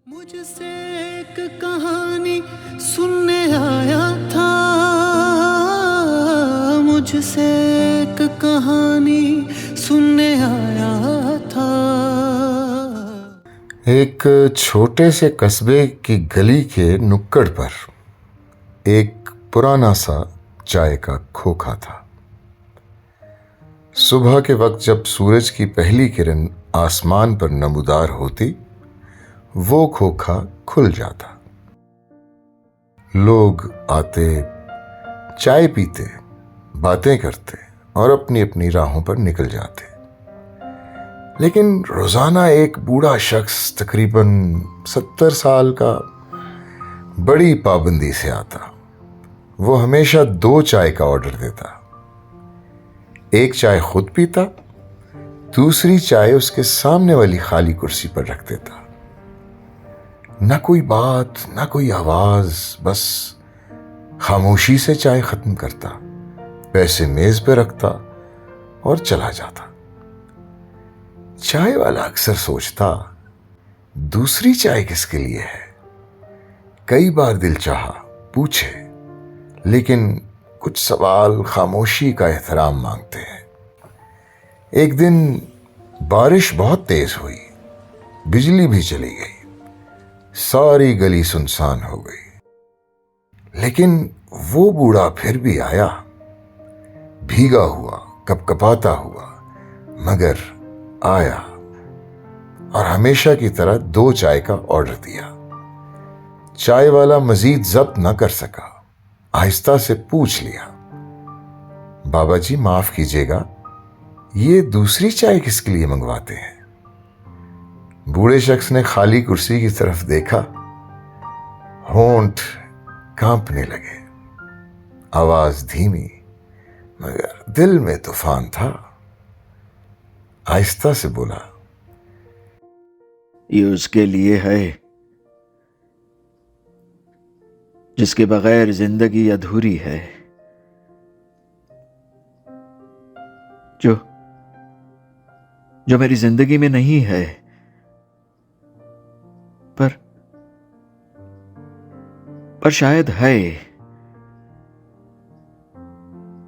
मुझसे एक कहानी सुनने आया था। मुझसे एक कहानी सुनने आया था। एक छोटे से कस्बे की गली के नुक्कड़ पर एक पुराना सा चाय का खोखा था। सुबह के वक्त जब सूरज की पहली किरण आसमान पर नमूदार होती, वो खोखा खुल जाता। लोग आते, चाय पीते, बातें करते और अपनी अपनी राहों पर निकल जाते। लेकिन रोजाना एक बूढ़ा शख्स तकरीबन 70 साल का बड़ी पाबंदी से आता। वो हमेशा 2 चाय का ऑर्डर देता। एक चाय खुद पीता, दूसरी चाय उसके सामने वाली खाली कुर्सी पर रख देता। ना कोई बात, ना कोई आवाज, बस खामोशी से चाय खत्म करता, पैसे मेज पे रखता और चला जाता। चाय वाला अक्सर सोचता, दूसरी चाय किसके लिए है? कई बार दिल चाहा पूछे, लेकिन कुछ सवाल खामोशी का एहतराम मांगते हैं। एक दिन बारिश बहुत तेज हुई, बिजली भी चली गई, सारी गली सुनसान हो गई। लेकिन वो बूढ़ा फिर भी आया, भीगा हुआ, कपकपाता हुआ, मगर आया और हमेशा की तरह 2 चाय का ऑर्डर दिया। चाय वाला मजीद जब्त न कर सका, आहिस्ता से पूछ लिया, बाबा जी माफ कीजिएगा, ये दूसरी चाय किसके लिए मंगवाते हैं? बूढ़े शख्स ने खाली कुर्सी की तरफ देखा, होंठ कांपने लगे, आवाज धीमी मगर दिल में तूफान था। आहिस्ता से बोला, ये उसके लिए है जिसके बगैर जिंदगी अधूरी है, जो मेरी जिंदगी में नहीं है, पर शायद है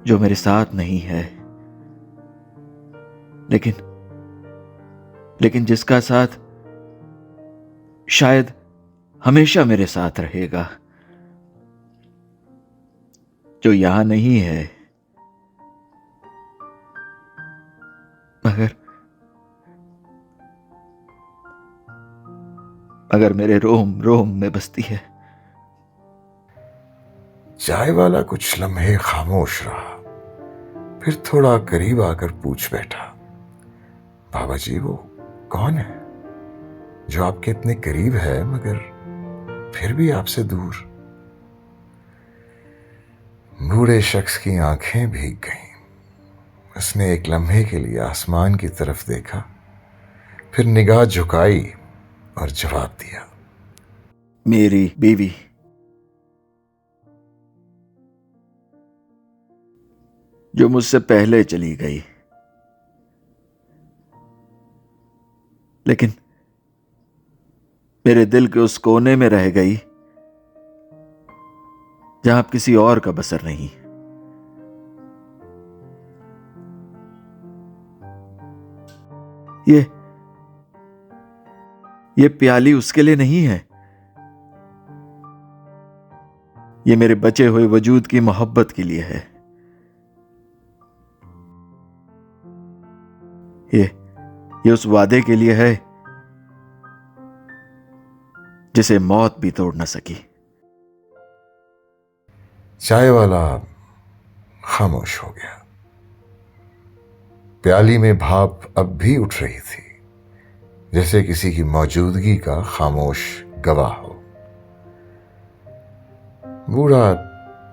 जो मेरे साथ नहीं है, लेकिन जिसका साथ शायद हमेशा मेरे साथ रहेगा, जो यहां नहीं है मगर मेरे रोम रोम में बसती है। चाय वाला कुछ लम्हे खामोश रहा, फिर थोड़ा करीब आकर पूछ बैठा, बाबा जी वो कौन है जो आपके इतने करीब है मगर फिर भी आपसे दूर? बूढ़े शख्स की आंखें भीग गईं। उसने एक लम्हे के लिए आसमान की तरफ देखा, फिर निगाह झुकाई और जवाब दिया, मेरी बीवी। जो मुझसे पहले चली गई, लेकिन मेरे दिल के उस कोने में रह गई जहां अब किसी और का बसर नहीं। ये प्याली उसके लिए नहीं है, ये मेरे बचे हुए वजूद की मोहब्बत के लिए है। ये उस वादे के लिए है जिसे मौत भी तोड़ न सकी। चाय वाला खामोश हो गया। प्याली में भाप अब भी उठ रही थी, जैसे किसी की मौजूदगी का खामोश गवाह हो। बूढ़ा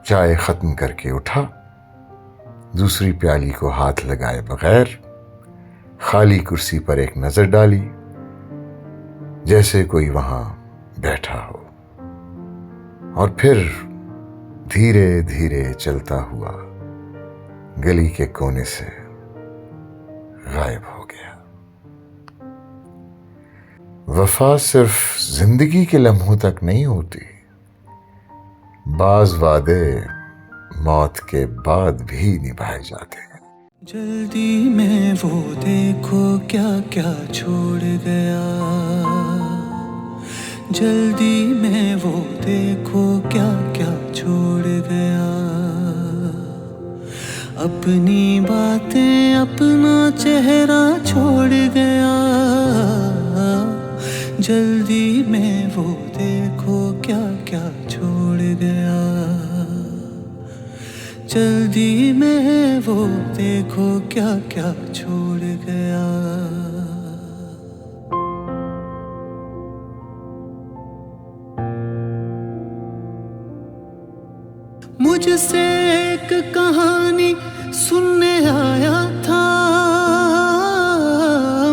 चाय खत्म करके उठा, दूसरी प्याली को हाथ लगाए बगैर खाली कुर्सी पर एक नजर डाली, जैसे कोई वहां बैठा हो, और फिर धीरे धीरे चलता हुआ गली के कोने से गायब हो गया। वफा सिर्फ जिंदगी के लम्हों तक नहीं होती, बाज वादे मौत के बाद भी निभाए जाते हैं। जल्दी में वो देखो क्या क्या छोड़ गया, जल्दी में वो देखो क्या क्या छोड़ गया, अपनी बातें अपना चेहरा छोड़ गया। जल्दी में वो देखो क्या क्या छोड़ गया, जल्दी में वो देखो क्या क्या छोड़ गया। मुझसे एक कहानी सुनने आया था,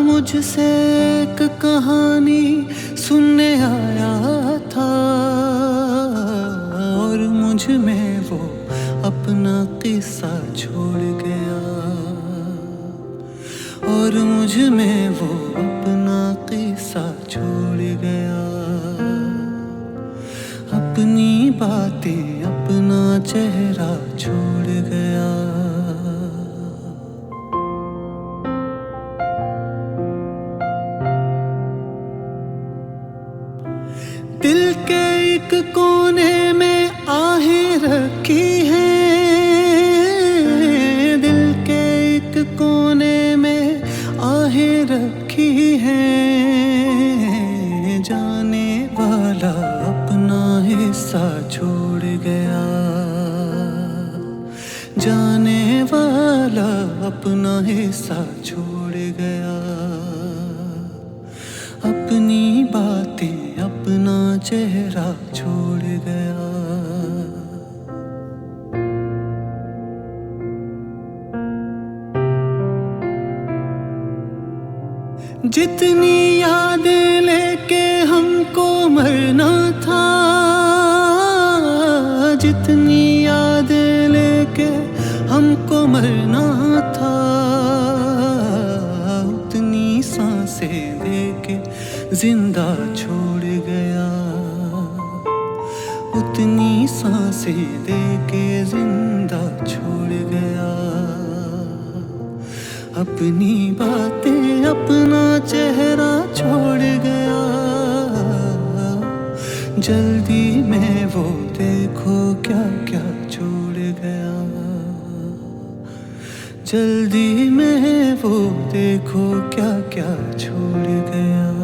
मुझसे एक कहानी सुनने आया था, और मुझ में वो अपना किस्सा छोड़ गया, और मुझ में वो अपना किस्सा छोड़ गया, अपनी बातें अपना चेहरा छोड़ गया। दिल के एक कोने में आहें रखी हैं, दिल के एक कोने में आहें रखी हैं, जाने वाला अपना हिस्सा छोड़ गया, जाने वाला अपना हिस्सा छोड़ गया, अपनी बातें अपना चेहरा छोड़ गया। जितनी यादें लेके हमको मरना था, जितनी यादें लेके हमको मरना था, उतनी सांसें देके जिंदा छोड़ गया, उतनी सांसें देके जिंदा छोड़ गया, अपनी बातें अपना चेहरा छोड़ गया। जल्दी में वो देखो क्या क्या छोड़ गया, जल्दी में वो देखो क्या क्या छोड़ गया।